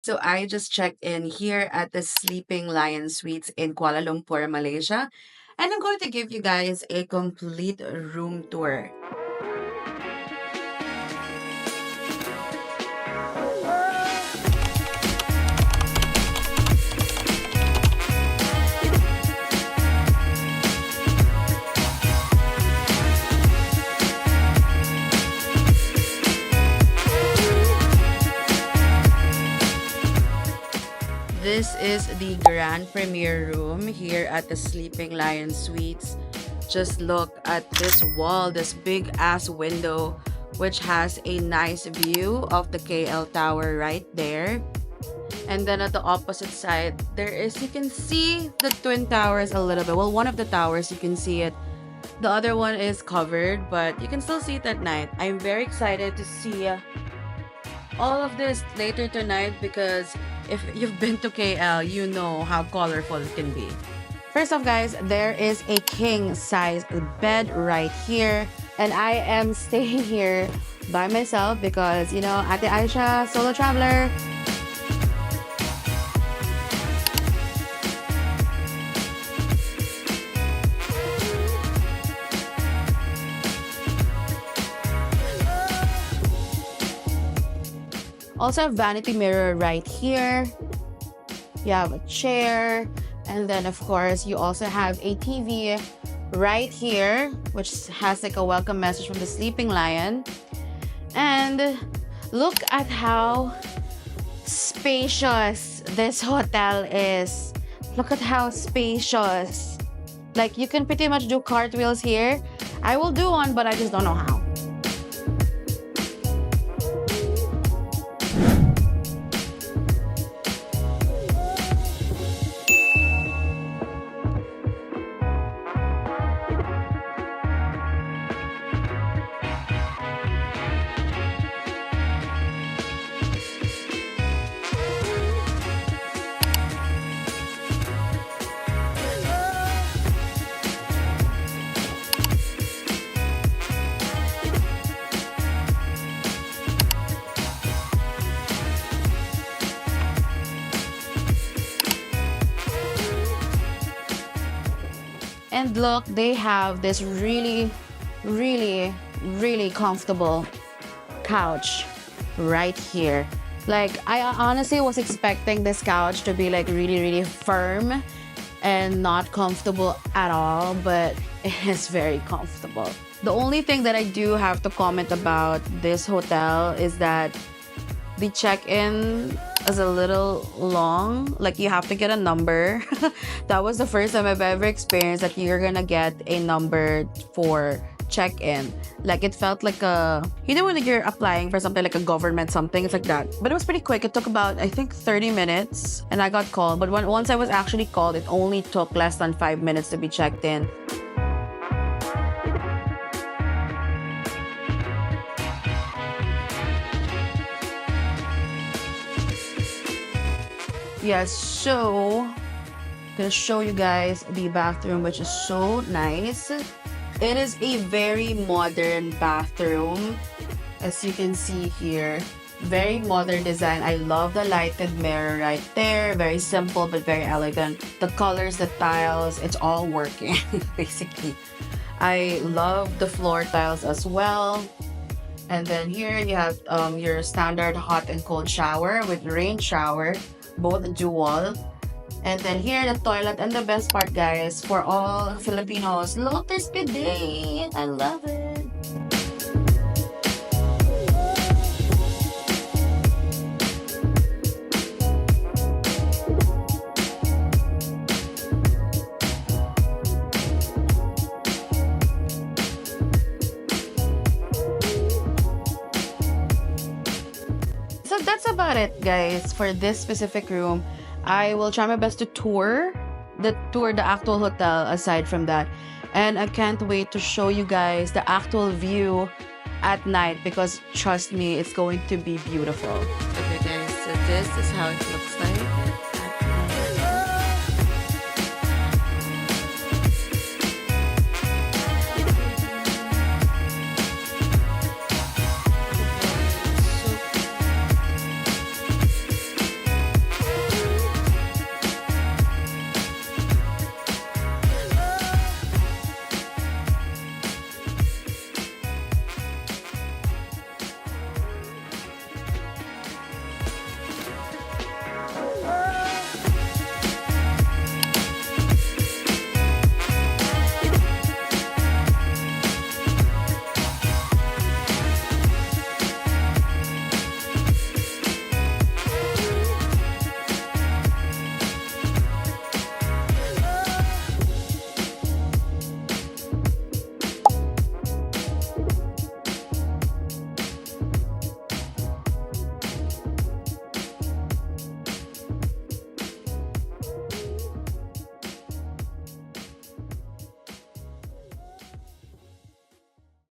So I just checked in here at the Sleeping Lion Suites in Kuala Lumpur, Malaysia, and I'm going to give you guys a complete room tour. This is the grand premiere room here at the Sleeping Lion Suites. Just look at this wall, this big ass window, which has a nice view of the KL Tower right there. And then at the opposite side, you can see the Twin Towers a little bit. Well, one of the towers, you can see it. The other one is covered, but you can still see it at night. I'm very excited to see all of this later tonight because if you've been to KL, you know how colorful it can be. First off, guys, there is a king size bed right here, and I am staying here by myself because, you know, Ate Aisha, solo traveler. Also have Vanity Mirror right here. You have a chair. And then, of course, you also have a TV right here, which has like a welcome message from the Sleeping Lion. And look at how spacious this hotel is. Look at how spacious. Like, you can pretty much do cartwheels here. I will do one, but I just don't know how. And look, they have this really, really, really comfortable couch right here. Like, I honestly was expecting this couch to be like really, really firm and not comfortable at all, but it is very comfortable. The only thing that I do have to comment about this hotel is that the check-in is a little long. Like, you have to get a number. That was the first time I've ever experienced that you're gonna get a number for check-in. Like, it felt like you know when you're applying for something like a government something, it's like that. But it was pretty quick. It took about, I think, 30 minutes and I got called. But once I was actually called, it only took less than 5 minutes to be checked in. Yes, so I'm gonna show you guys the bathroom, which is so nice. It is a very modern bathroom, as you can see here. Very modern design. I love the lighted mirror right there. Very simple but very elegant. The colors, the tiles, it's all working basically. I love the floor tiles as well. And then here you have your standard hot and cold shower with rain shower, both dual. And then here the toilet, and the best part, guys, for all Filipinos, look, there's bidet. I love it. So that's about it, guys, for this specific room. I will try my best to tour the actual hotel aside from that. And I can't wait to show you guys the actual view at night because trust me, it's going to be beautiful. Okay guys, so this is how it looks like.